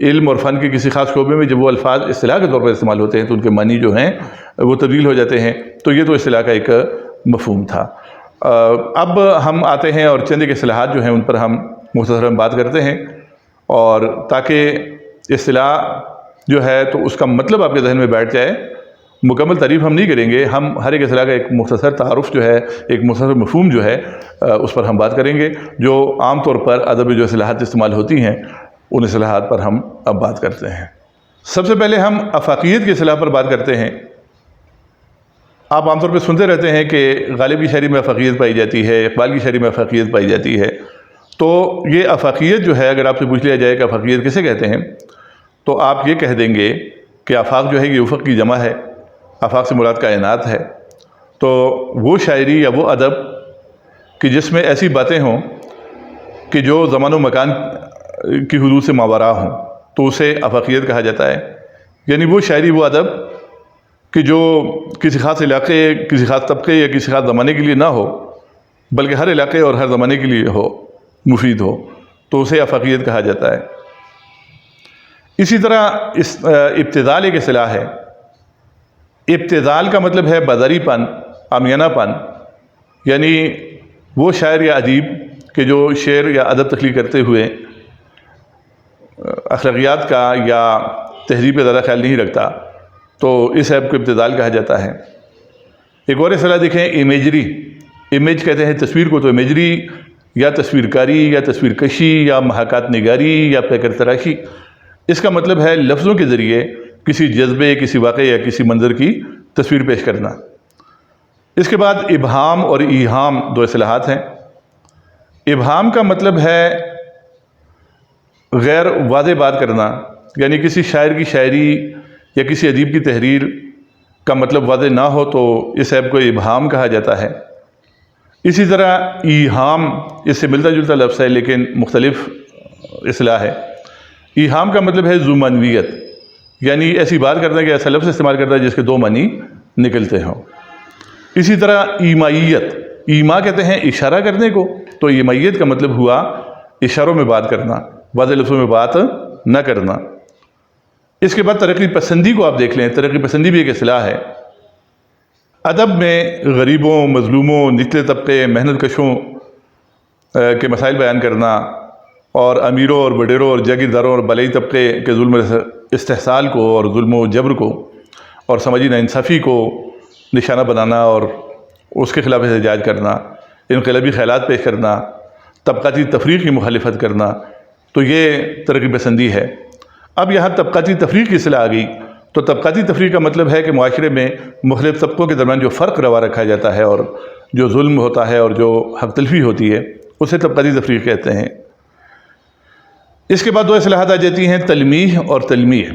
علم اور فن کے کسی خاص شعبے میں جب وہ الفاظ اصطلاح کے طور پر استعمال ہوتے ہیں تو ان کے معنی جو ہیں وہ تبدیل ہو جاتے ہیں. تو یہ تو اصطلاح کا ایک مفہوم تھا. اب ہم آتے ہیں اور چند ایک اصطلاحات جو ہیں ان پر ہم مختصراً بات کرتے ہیں، اور تاکہ اصطلاح جو ہے تو اس کا مطلب آپ کے ذہن میں بیٹھ جائے. مکمل تعریف ہم نہیں کریں گے، ہم ہر ایک اصطلاح کا ایک مختصر تعارف جو ہے، ایک مختصر مفہوم جو ہے اس پر ہم بات کریں گے، جو عام طور پر ادب میں جو اصطلاحات استعمال ہوتی ہیں ان اصطلاحات پر ہم اب بات کرتے ہیں. سب سے پہلے ہم افاقیت کی اصطلاح پر بات کرتے ہیں. آپ عام طور پہ سنتے رہتے ہیں کہ غالب کی شاعری میں افاقیت پائی جاتی ہے، اقبال کی شاعری میں افاقیت پائی جاتی ہے. تو یہ افاقیت جو ہے اگر آپ سے پوچھ لیا جائے کہ افاقیت کسے کہتے ہیں تو آپ یہ کہہ دیں گے کہ آفاق جو ہے یہ افق کی جمع ہے. آفاق سے مراد کائنات ہے. تو وہ شاعری یا وہ ادب کہ جس میں ایسی باتیں ہوں کہ جو زمان و مکان کی حدود سے ماوراء ہوں تو اسے افاقیت کہا جاتا ہے. یعنی وہ شاعری، وہ ادب کہ جو کسی خاص علاقے، کسی خاص طبقے یا کسی خاص زمانے کے لیے نہ ہو بلکہ ہر علاقے اور ہر زمانے کے لیے ہو، مفید ہو، تو اسے افاقیت کہا جاتا ہے. اسی طرح ابتذال ایک اصطلاح ہے. ابتذال کا مطلب ہے بازاری پن، عامیانہ پن. یعنی وہ شاعر یا ادیب کہ جو شعر یا ادب تخلیق کرتے ہوئے اخلاقیات کا یا تہذیب کا زیادہ خیال نہیں رکھتا، تو اس عیب کو ابتذال کہا جاتا ہے. ایک اور اصطلاح دیکھیں، امیجری. امیج کہتے ہیں تصویر کو. تو امیجری یا تصویر کاری یا تصویر کشی یا محاکات نگاری یا پیکر تراشی، اس کا مطلب ہے لفظوں کے ذریعے کسی جذبے، کسی واقعے یا کسی منظر کی تصویر پیش کرنا. اس کے بعد ابہام اور ایہام دو اصطلاحات ہیں. ابہام کا مطلب ہے غیر واضح بات کرنا، یعنی کسی شاعر کی شاعری یا کسی ادیب کی تحریر کا مطلب واضح نہ ہو تو اس عیب کو ابہام کہا جاتا ہے. اسی طرح ایہام اس سے ملتا جلتا لفظ ہے لیکن مختلف اصطلاح ہے. ایہام کا مطلب ہے ذو معنویت، یعنی ایسی بات کرنا کہ ایسا لفظ استعمال کرتا ہے جس کے دو معنی نکلتے ہوں. اسی طرح ایمائیت. ایما کہتے ہیں اشارہ کرنے کو، تو ایمائیت کا مطلب ہوا اشاروں میں بات کرنا، واضح لفظوں میں بات نہ کرنا. اس کے بعد ترقی پسندی کو آپ دیکھ لیں. ترقی پسندی بھی ایک اصطلاح ہے. ادب میں غریبوں، مظلوموں، نچلے طبقے، محنت کشوں کے مسائل بیان کرنا، اور امیروں اور وڈیروں اور جاگیرداروں اور بالائی طبقے کے ظلم استحصال کو اور ظلم و جبر کو اور سماجی ناانصافی کو نشانہ بنانا اور اس کے خلاف احتجاج کرنا، انقلابی خیالات پیش کرنا، طبقاتی تفریق کی مخالفت کرنا، تو یہ ترقی پسندی ہے. اب یہاں طبقاتی تفریق کی اصطلاح آ گئی. تو طبقاتی تفریق کا مطلب ہے کہ معاشرے میں مختلف طبقوں کے درمیان جو فرق روا رکھا جاتا ہے اور جو ظلم ہوتا ہے اور جو حق تلفی ہوتی ہے اسے طبقاتی تفریق کہتے ہیں. اس کے بعد دو اصطلاحات آ جاتی ہیں، تلمیح اور تلمیح.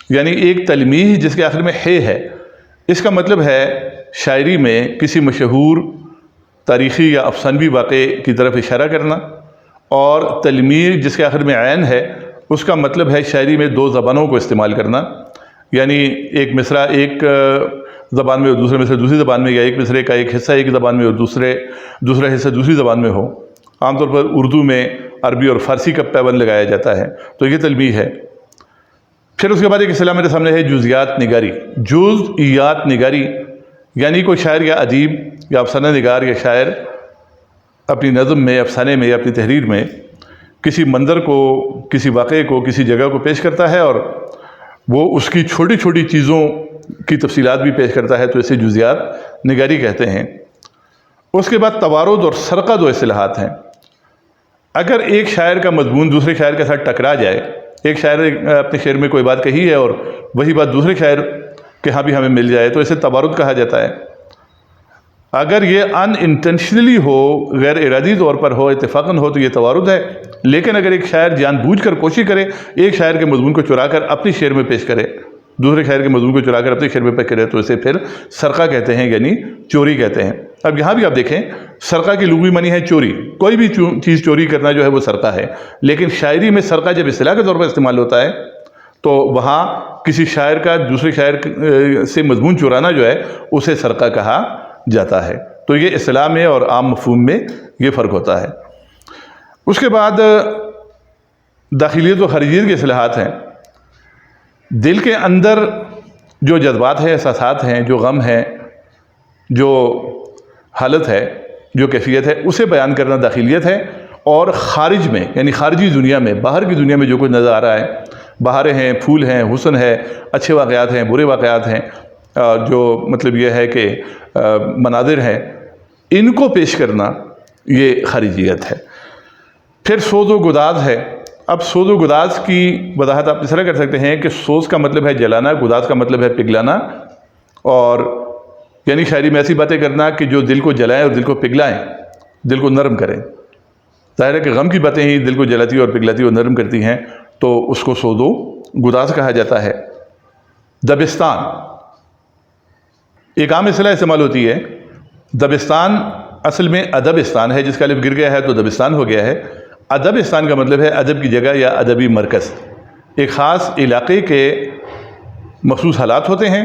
یعنی ایک تلمیح جس کے آخر میں ہے، اس کا مطلب ہے شاعری میں کسی مشہور تاریخی یا افسانوی واقعے کی طرف اشارہ کرنا. اور تلمیح جس کے آخر میں عین ہے، اس کا مطلب ہے شاعری میں دو زبانوں کو استعمال کرنا. یعنی ایک مصرع ایک زبان میں اور دوسرے مصرع دوسری زبان میں، یا ایک مصرع کا ایک حصہ ایک زبان میں اور دوسرا حصہ دوسری زبان میں ہو. عام طور پر اردو میں عربی اور فارسی کا پیوند لگایا جاتا ہے، تو یہ تلمیح ہے. پھر اس کے بعد ایک اصطلاح میرے سامنے ہے جزئیات نگاری. جزئیات نگاری یعنی کوئی شاعر یا ادیب یا افسانہ نگار یا شاعر اپنی نظم میں، افسانے میں یا اپنی تحریر میں کسی منظر کو، کسی واقعے کو، کسی جگہ کو پیش کرتا ہے اور وہ اس کی چھوٹی چھوٹی چیزوں کی تفصیلات بھی پیش کرتا ہے، تو اسے جزئیات نگاری کہتے ہیں. اس کے بعد توارد اور سرقہ دو اصطلاحات ہیں. اگر ایک شاعر کا مضمون دوسرے شاعر کے ساتھ ٹکرا جائے، ایک شاعر اپنے شعر میں کوئی بات کہی ہے اور وہی بات دوسرے شاعر کے ہاں بھی ہمیں مل جائے، تو اسے توارد کہا جاتا ہے. اگر یہ ان انٹینشنلی ہو، غیر ارادی طور پر ہو، اتفاقاً ہو، تو یہ توارد ہے. لیکن اگر ایک شاعر جان بوجھ کر کوشش کرے ایک شاعر کے مضمون کو چرا کر اپنی شعر میں پیش کرے، دوسرے شاعر کے مضمون کو چرا کر اپنے شعر میں پیش کرے، تو اسے پھر سرقہ کہتے ہیں، یعنی چوری کہتے ہیں. اب یہاں بھی آپ دیکھیں، سرقہ کی لغوی معنی ہے چوری. کوئی بھی چیز چوری کرنا جو ہے وہ سرقہ ہے. لیکن شاعری میں سرقہ جب اصطلاح کے طور پر استعمال ہوتا ہے تو وہاں کسی شاعر کا دوسرے شاعر سے مضمون چرانا جو ہے اسے سرقہ کہا جاتا ہے. تو یہ اصطلاح میں اور عام مفہوم میں یہ فرق ہوتا ہے. اس کے بعد داخلیت و خارجیت کے اصطلاحات ہیں۔ دل کے اندر جو جذبات ہیں، احساسات ہیں، جو غم ہے، جو حالت ہے، جو کیفیت ہے، اسے بیان کرنا داخلیت ہے۔ اور خارج میں یعنی خارجی دنیا میں، باہر کی دنیا میں جو کچھ نظر آ رہا ہے، بہاریں ہیں، پھول ہیں، حسن ہے، اچھے واقعات ہیں، برے واقعات ہیں، جو مطلب یہ ہے کہ مناظر ہیں، ان کو پیش کرنا یہ خارجیت ہے۔ پھر سوز و گداز ہے۔ اب سوز و گداز کی وضاحت آپ اس طرح کر سکتے ہیں کہ سوز کا مطلب ہے جلانا، گداز کا مطلب ہے پگھلانا، اور یعنی شاعری میں ایسی باتیں کرنا کہ جو دل کو جلائیں اور دل کو پگھلائیں، دل کو نرم کریں۔ ظاہر ہے کہ غم کی باتیں ہی دل کو جلاتی اور پگھلاتی اور نرم کرتی ہیں، تو اس کو سوز و گداز کہا جاتا ہے۔ دبستان ایک عام اصطلاح استعمال ہوتی ہے۔ دبستان اصل میں ادبستان ہے، جس کا الف گر گیا ہے تو دبستان ہو گیا ہے۔ ادبستان کا مطلب ہے ادب کی جگہ یا ادبی مرکز۔ ایک خاص علاقے کے مخصوص حالات ہوتے ہیں،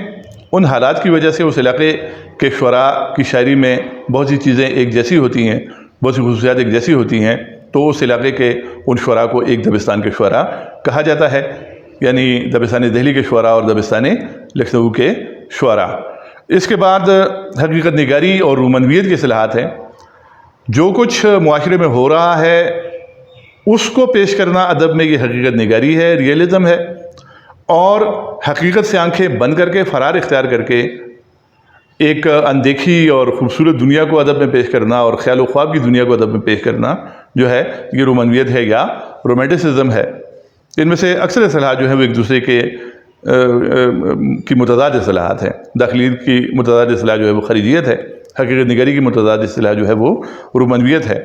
ان حالات کی وجہ سے اس علاقے کے شعراء کی شاعری میں بہت سی چیزیں ایک جیسی ہوتی ہیں، بہت سی خصوصیات ایک جیسی ہوتی ہیں، تو اس علاقے کے ان شعراء کو ایک دبستان کے شعراء کہا جاتا ہے، یعنی دبستان دہلی کے شعراء اور دبستان لکھنؤ کے شعراء۔ اس کے بعد حقیقت نگاری اور رومانویت کے اصطلاحات ہیں۔ جو کچھ معاشرے میں ہو رہا ہے اس کو پیش کرنا ادب میں یہ حقیقت نگاری ہے، ریئلزم ہے، اور حقیقت سے آنکھیں بند کر کے، فرار اختیار کر کے ایک اندیکھی اور خوبصورت دنیا کو ادب میں پیش کرنا اور خیال و خواب کی دنیا کو ادب میں پیش کرنا جو ہے یہ رومانویت ہے یا رومانٹسزم ہے۔ ان میں سے اکثر اصطلاحات جو ہیں وہ ایک دوسرے کے کی متضاد اصطلاحات ہیں۔ داخلیت کی متضاد اصطلاح جو ہے وہ خارجیت ہے، حقیقت نگاری کی متضاد اصطلاح جو ہے وہ رومانویت ہے۔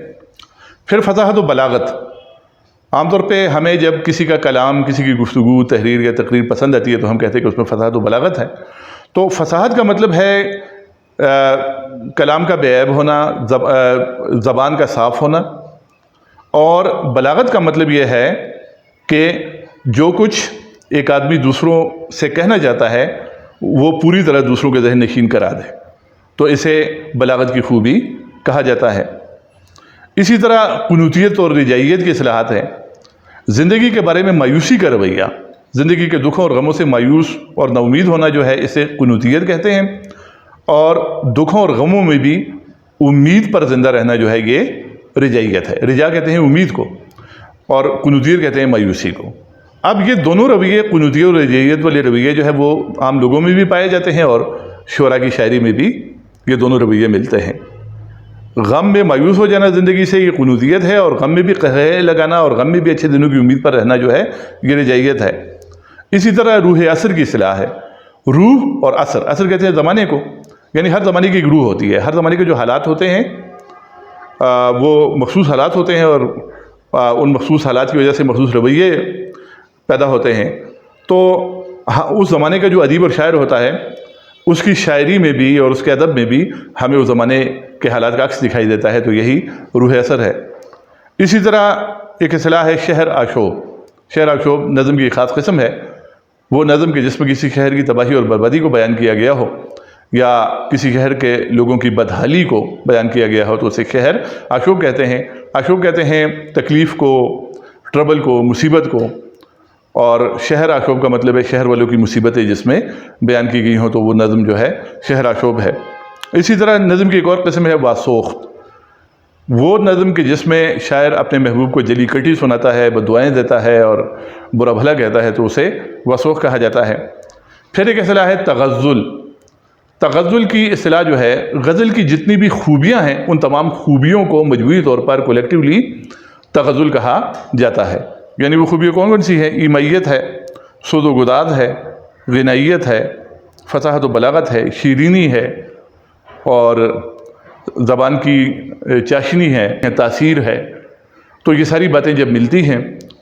پھر فصاحت و بلاغت۔ عام طور پہ ہمیں جب کسی کا کلام، کسی کی گفتگو، تحریر یا تقریر پسند آتی ہے تو ہم کہتے ہیں کہ اس میں فصاحت و بلاغت ہے۔ تو فصاحت کا مطلب ہے کلام کا بے عیب ہونا، زبان کا صاف ہونا، اور بلاغت کا مطلب یہ ہے کہ جو کچھ ایک آدمی دوسروں سے کہنا چاہتا ہے وہ پوری طرح دوسروں کے ذہن نشین کرا دے، تو اسے بلاغت کی خوبی کہا جاتا ہے۔ اسی طرح قنوتیت اور رجائیت کی اصطلاحات ہیں۔ زندگی کے بارے میں مایوسی کا رویہ، زندگی کے دکھوں اور غموں سے مایوس اور نا امید ہونا جو ہے اسے قنوتیت کہتے ہیں، اور دکھوں اور غموں میں بھی امید پر زندہ رہنا جو ہے یہ رجائیت ہے۔ رجا کہتے ہیں امید کو، اور قنوتیت کہتے ہیں مایوسی کو۔ اب یہ دونوں رویے، قنوتیت اور رجائیت والے رویے جو ہے وہ عام لوگوں میں بھی پائے جاتے ہیں، اور شعراء کی شاعری میں بھی یہ دونوں رویے ملتے ہیں۔ غم میں مایوس ہو جانا زندگی سے یہ قنوتیت ہے، اور غم میں بھی قہقہے لگانا اور غم میں بھی اچھے دنوں کی امید پر رہنا جو ہے یہ رجائیت ہے۔ اسی طرح روح عصر کی اصطلاح ہے۔ روح اور عصر، عصر کہتے ہیں زمانے کو، یعنی ہر زمانے کی ایک روح ہوتی ہے۔ ہر زمانے کے جو حالات ہوتے ہیں وہ مخصوص حالات ہوتے ہیں، اور ان مخصوص حالات کی وجہ سے مخصوص رویے پیدا ہوتے ہیں۔ تو اس زمانے کا جو ادیب اور شاعر ہوتا ہے اس کی شاعری میں بھی اور اس کے ادب میں بھی ہمیں اس زمانے کے حالات کا عکس دکھائی دیتا ہے، تو یہی روح عصر ہے۔ اسی طرح ایک اصطلاح ہے شہر آشوب۔ شہر آشوب نظم کی ایک خاص قسم ہے۔ وہ نظم کے جس میں کسی شہر کی تباہی اور بربادی کو بیان کیا گیا ہو، یا کسی شہر کے لوگوں کی بدحالی کو بیان کیا گیا ہو، تو اسے شہر آشوب کہتے ہیں۔ آشوب کہتے ہیں تکلیف کو، ٹربل کو، مصیبت کو، اور شہر آشوب کا مطلب ہے شہر والوں کی مصیبتیں جس میں بیان کی گئی ہوں، تو وہ نظم جو ہے شہر آشوب ہے۔ اسی طرح نظم کی ایک اور قسم ہے واسوخت۔ وہ نظم کہ جس میں شاعر اپنے محبوب کو جلی کٹی سناتا ہے، بددعائیں دیتا ہے اور برا بھلا کہتا ہے، تو اسے واسوخت کہا جاتا ہے۔ پھر ایک اصطلاح ہے تغزل۔ تغزل کی اصطلاح جو ہے غزل کی جتنی بھی خوبیاں ہیں ان تمام خوبیوں کو مجموعی طور پر کولیکٹیولی تغزل کہا جاتا ہے۔ یعنی وہ خوبیاں کون کون سی ہیں؟ ایمائیت ہے، سوز و گداز ہے، غنائیت ہے، فصاحت و بلاغت ہے، شیرینی ہے، اور زبان کی چاشنی ہے، تاثیر ہے۔ تو یہ ساری باتیں جب ملتی ہیں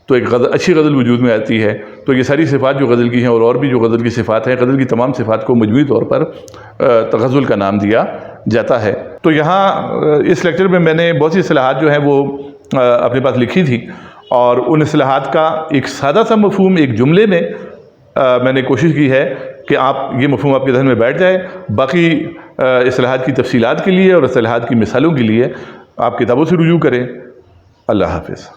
تو ایک اچھی غزل وجود میں آتی ہے۔ تو یہ ساری صفات جو غزل کی ہیں اور بھی جو غزل کی صفات ہیں، غزل کی تمام صفات کو مجموعی طور پر تغزل کا نام دیا جاتا ہے۔ تو یہاں اس لیکچر میں میں نے بہت سی اصطلاحات جو ہیں وہ اپنے پاس لکھی تھی، اور ان اصطلاحات کا ایک سادہ سا مفہوم ایک جملے میں میں نے کوشش کی ہے کہ یہ مفہوم آپ کے ذہن میں بیٹھ جائے۔ باقی اصطلاحات کی تفصیلات کے لیے اور اصطلاحات کی مثالوں کے لیے آپ کتابوں سے رجوع کریں۔ اللہ حافظ۔